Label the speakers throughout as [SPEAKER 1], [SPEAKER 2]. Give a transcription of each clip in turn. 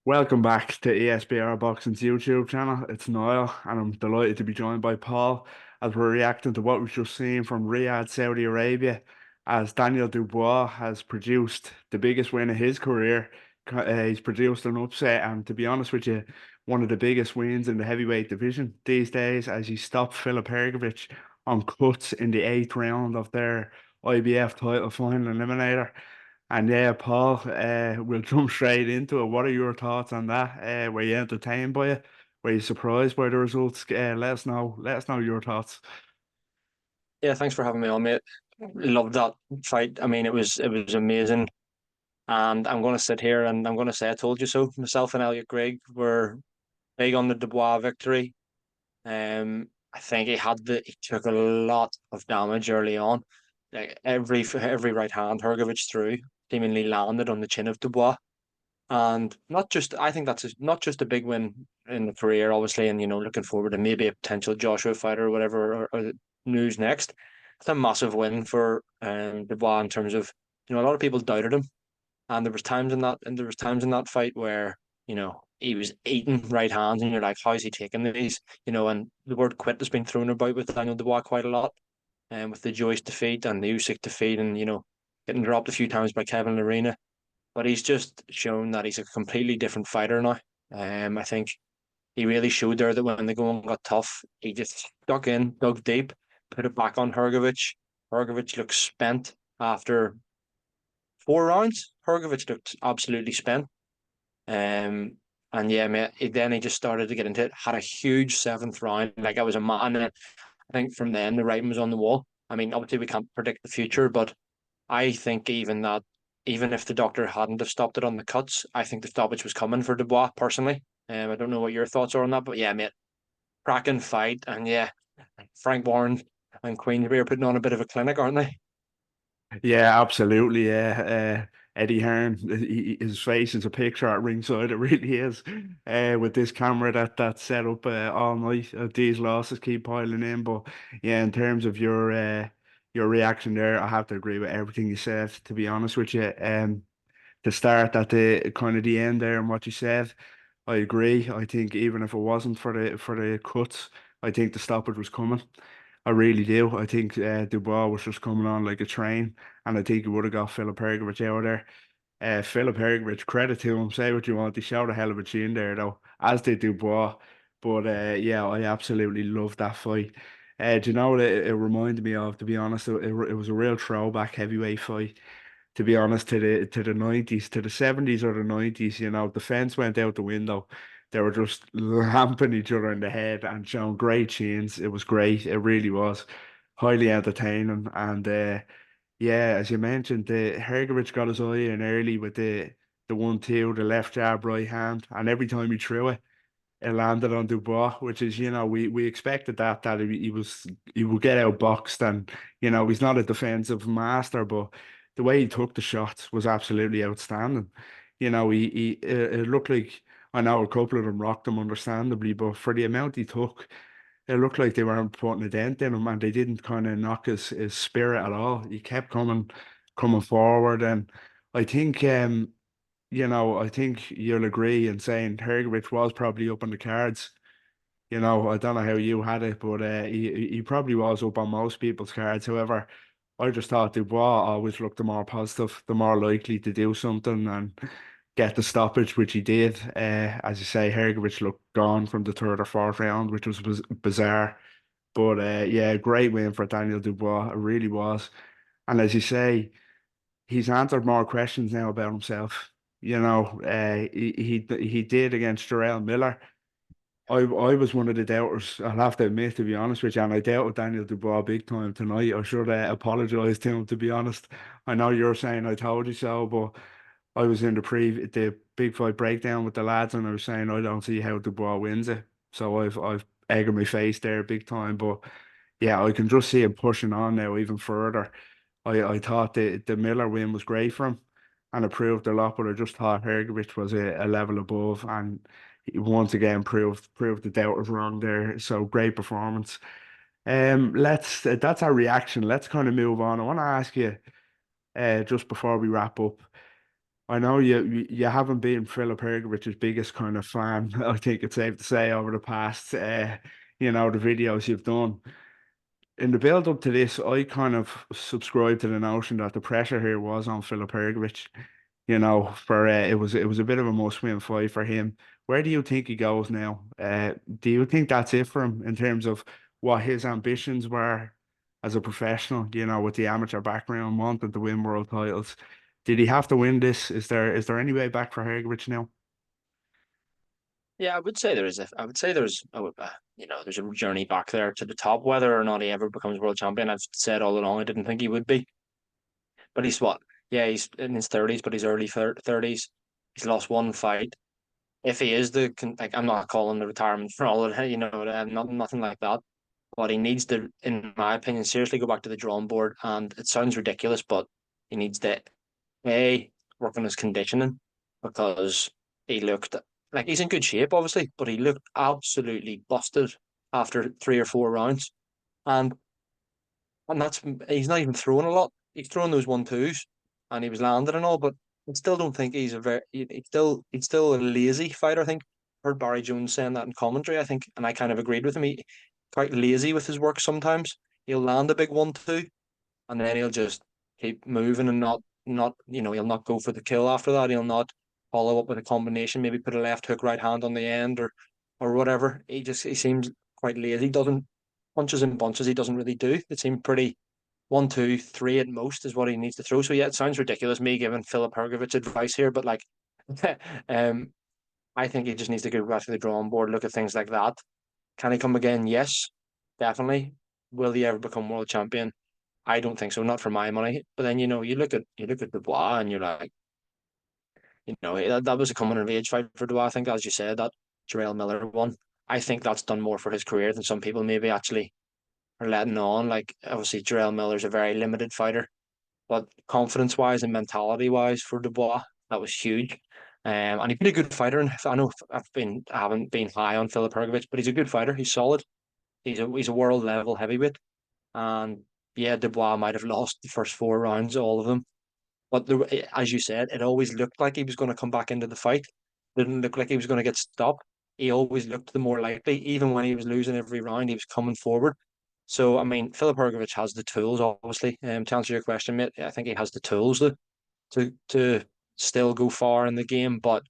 [SPEAKER 1] Welcome back to ESBR Boxing's YouTube channel. It's Niall, and I'm delighted to be joined by Paul as we're reacting to what we've just seen from Riyadh, Saudi Arabia, as Daniel Dubois has produced the biggest win of his career. He's produced an upset, and to be honest with you, one of the biggest wins in the heavyweight division these days, as he stopped FILIP HRGOVIC on cuts in the eighth round of their IBF title final eliminator. And yeah, Paul, we'll jump straight into it. What are your thoughts on that? Were you entertained by it? Were you surprised by the results? Let us know. Let us know your thoughts.
[SPEAKER 2] Yeah, thanks for having me on, mate. Loved that fight. I mean, it was amazing. And I'm going to sit here and I'm going to say I told you so. Myself and Elliot Grigg were big on the Dubois victory. I think he took a lot of damage early on. Like every right hand Hrgovic threw seemingly landed on the chin of Dubois. And not just I think not just a big win in the career, obviously, and looking forward to maybe a potential Joshua fighter or whatever or the news next. It's a massive win for Dubois in terms of a lot of people doubted him, and there was times in that fight where he was eating right hands, and you're like, how is he taking these? And the word quit has been thrown about with Daniel Dubois quite a lot, and with the Joyce defeat and the Usyk defeat, and getting dropped a few times by Kevin Lerena, but he's just shown that he's a completely different fighter now. I think he really showed there that when the going got tough, he just stuck in, dug deep, put it back on Hrgovic. Hrgovic looked spent after 4 rounds. Hrgovic looked absolutely spent. Um, and yeah, mate, then he just started to get into it. Had a huge seventh round. Like I was a man. And I think from then the writing was on the wall. I mean, obviously we can't predict the future, but I think even if the doctor hadn't have stopped it on the cuts, I think the stoppage was coming for Dubois personally. I don't know what your thoughts are on that, but yeah, mate, cracking fight, and yeah, Frank Warren and Queensberry are putting on a bit of a clinic, aren't they?
[SPEAKER 1] Yeah, absolutely. Yeah, Eddie Hearn, his face is a picture at ringside. It really is. With this camera that's set up all night, these losses keep piling in. But yeah, in terms of your reaction there, I have to agree with everything you said. To be honest with you, the start at the kind of the end there and what you said, I agree. I think even if it wasn't for the cuts, I think the stoppage was coming. I really do. I think Dubois was just coming on like a train, and I think he would have got Filip Hrgovic out of there. Filip Hrgovic, credit to him, say what you want, he showed a hell of a chin there though, as did Dubois. But yeah, I absolutely loved that fight. Do you know what it reminded me of? To be honest, it was a real throwback heavyweight fight, to be honest, to the 90s, to the 70s or the 90s. The fence went out the window. They were just lamping each other in the head and showing great chins. It was great. It really was highly entertaining. And yeah, as you mentioned, the Hergovich got his eye in early with the 1-2, the left jab, right hand, and every time he threw it, it landed on Dubois, which is, we expected that he would get outboxed, and he's not a defensive master, but the way he took the shots was absolutely outstanding. It looked like, I know a couple of them rocked him understandably, but for the amount he took, it looked like they weren't putting a dent in him, and they didn't kind of knock his spirit at all. He kept coming forward, and I think I think you'll agree in saying Hergovich was probably up on the cards. I don't know how you had it, but he probably was up on most people's cards. However, I just thought Dubois always looked the more positive, the more likely to do something and get the stoppage, which he did. As you say, Hergovich looked gone from the third or fourth round, which was bizarre. But yeah, great win for Daniel Dubois. It really was. And as you say, he's answered more questions now about himself. He did against Jarrell Miller. I was one of the doubters, I'll have to admit, to be honest with you, and I doubted Daniel Dubois big time tonight. I should apologise to him, to be honest. I know you're saying I told you so, but I was in the big fight breakdown with the lads, and I was saying I don't see how Dubois wins it. So I've egged my face there big time, but yeah, I can just see him pushing on now even further. I thought the Miller win was great for him, and it proved a lot, but I just thought Hergovich was a level above, and he once again proved the doubters wrong there. So great performance. Let's that's our reaction. Let's kind of move on. I want to ask you, just before we wrap up, I know you haven't been Philip Hergovich's biggest kind of fan. I think it's safe to say over the past, the videos you've done. In the build up to this, I kind of subscribed to the notion that the pressure here was on Filip Hrgovic. For it was a bit of a must-win fight for him. Where do you think he goes now? Do you think that's it for him in terms of what his ambitions were as a professional? With the amateur background, wanted to win world titles. Did he have to win this? Is there any way back for Hrgovic now?
[SPEAKER 2] Yeah, I would say there is. I would say there's, there's a journey back there to the top. Whether or not he ever becomes world champion, I've said all along I didn't think he would be. But he's what? Yeah, he's in his thirties, but he's early thirties. He's lost one fight. If he is like, I'm not calling the retirement for all of that, nothing like that. But he needs to, in my opinion, seriously go back to the drawing board. And it sounds ridiculous, but he needs to a work on his conditioning because he looked like he's in good shape, obviously, but he looked absolutely busted after 3 or 4 rounds. And and that's he's not even throwing a lot. He's throwing those 1-2s, and he was landing and all, but I still don't think he's a very he's still a lazy fighter. I think I heard Barry Jones saying that in commentary. I think, and I kind of agreed with him. He quite lazy with his work sometimes. He'll land a big 1-2, and then he'll just keep moving and not he'll not go for the kill after that. He'll not follow up with a combination, maybe put a left hook, right hand on the end or whatever. He seems quite lazy. He doesn't punches and bunches. He doesn't really do. It seemed pretty 1, 2, 3 at most is what he needs to throw. So yeah, it sounds ridiculous me giving Filip Hrgovic advice here, but like, um, I think he just needs to go back to the drawing board, look at things like that. Can he come again? Yes, definitely. Will he ever become world champion? I don't think so, not for my money. But then you look at Dubois and you're like, that was a coming of age fight for Dubois. I think, as you said, that Jarrell Miller one. I think that's done more for his career than some people maybe actually are letting on. Like obviously Jarrell Miller's a very limited fighter, but confidence wise and mentality wise for Dubois, that was huge. And he's been a good fighter. And I know I haven't been high on Filip Hrgovic, but he's a good fighter. He's solid. He's a world level heavyweight. And yeah, Dubois might have lost the first 4 rounds, all of them. But as you said, it always looked like he was going to come back into the fight. Didn't look like he was going to get stopped. He always looked the more likely, even when he was losing every round, he was coming forward. So I mean, Filip Hrgovic has the tools, obviously. To answer your question, mate, I think he has the tools to still go far in the game. But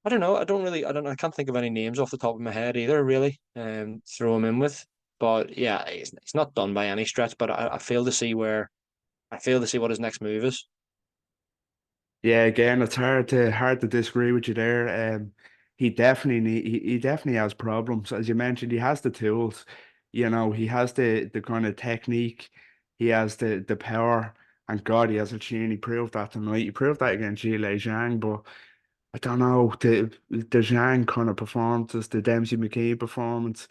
[SPEAKER 2] I don't know. I can't think of any names off the top of my head either, really. Throw him in with. But yeah, he's not done by any stretch. But I fail to see what his next move is.
[SPEAKER 1] Yeah, again, it's hard to disagree with you there. He definitely has problems. As you mentioned, he has the tools. He has the kind of technique. He has the power, and God, he has a chin. He proved that tonight. He proved that against Zhilei Zhang, but I don't know the Zhang kind of performances, the Dempsey McKee performance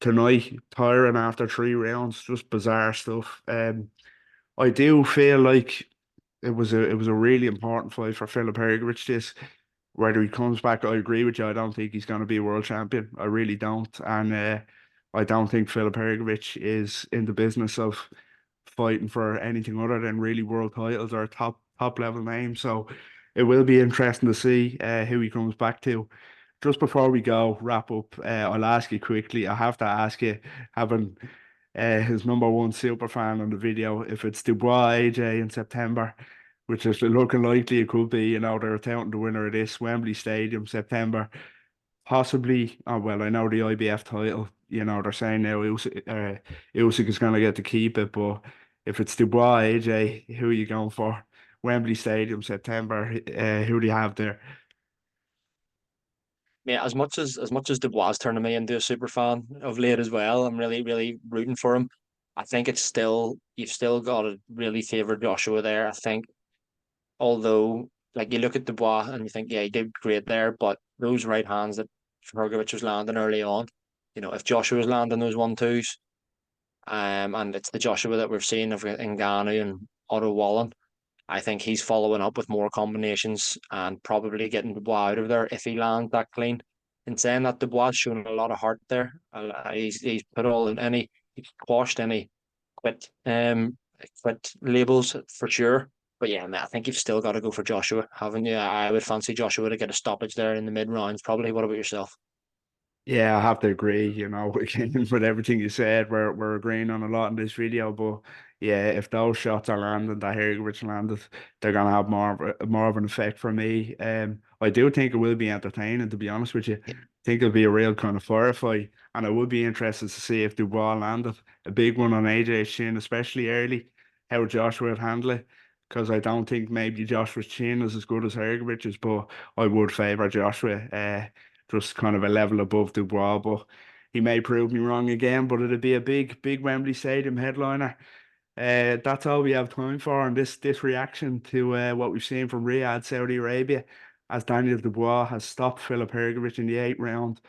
[SPEAKER 1] tonight, tiring after 3 rounds, just bizarre stuff. I do feel like it was a really important fight for Filip Hrgovic. This whether he comes back, I agree with you. I don't think he's going to be world champion. I really don't, and I don't think Filip Hrgovic is in the business of fighting for anything other than really world titles or top level name. So it will be interesting to see who he comes back to. Just before we go wrap up, I'll ask you quickly. I have to ask you, having his number one super fan on the video, if it's Dubois AJ in September, which is looking likely it could be, they're touting the winner of this Wembley Stadium, September. Possibly, oh well, I know the IBF title, they're saying now Usyk is going to get to keep it, but if it's Dubois AJ, who are you going for? Wembley Stadium, September, who do you have there?
[SPEAKER 2] Yeah, as much as Dubois turning me into a super fan of late as well, I'm really, really rooting for him. I think you've still got to really favour Joshua there. I think although like you look at Dubois and you think, yeah, he did great there, but those right hands that Fergovic was landing early on, if Joshua was landing those 1-2s, and it's the Joshua that we've seen of Ngannou and Otto Wallen, I think he's following up with more combinations and probably getting Dubois out of there if he lands that clean. In saying that, Dubois shown a lot of heart there. He's put all in he's quashed any quit labels for sure. But yeah, mate, I think you've still got to go for Joshua, haven't you? I would fancy Joshua to get a stoppage there in the mid rounds, probably. What about yourself?
[SPEAKER 1] Yeah, I have to agree, again, with everything you said, we're agreeing on a lot in this video, but yeah, if those shots are landing that Hergovic landed, they're gonna have more of an effect for me. I do think it will be entertaining, to be honest with you. I think it'll be a real kind of firefight, and I would be interested to see if Dubois landed a big one on AJ's chin, especially early, how Joshua would handle it. Because I don't think maybe Joshua's chin is as good as Hergovic's, but I would favour Joshua. Just kind of a level above Dubois, but he may prove me wrong again. But it'd be a big Wembley Stadium headliner. That's all we have time for on this reaction to what we've seen from Riyadh, Saudi Arabia, as Daniel Dubois has stopped Filip Hrgovic in the eighth round.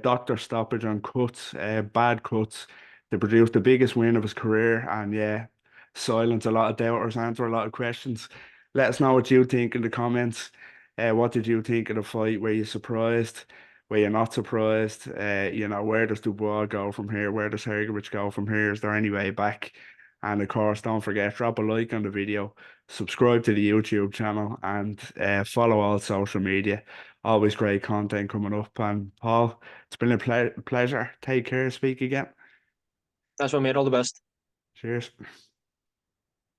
[SPEAKER 1] Doctor stoppage on cuts, bad cuts, to produce the biggest win of his career, and yeah, silence a lot of doubters, answer a lot of questions. Let us know what you think in the comments. What did you think of the fight? Were you surprised? Were you not surprised? Where does Dubois go from here? Where does Hrgovic go from here? Is there any way back? And of course, don't forget, drop a like on the video, subscribe to the YouTube channel, and follow all social media. Always great content coming up. And Paul, it's been a pleasure. Take care. Speak again.
[SPEAKER 2] That's what made all the best.
[SPEAKER 1] Cheers.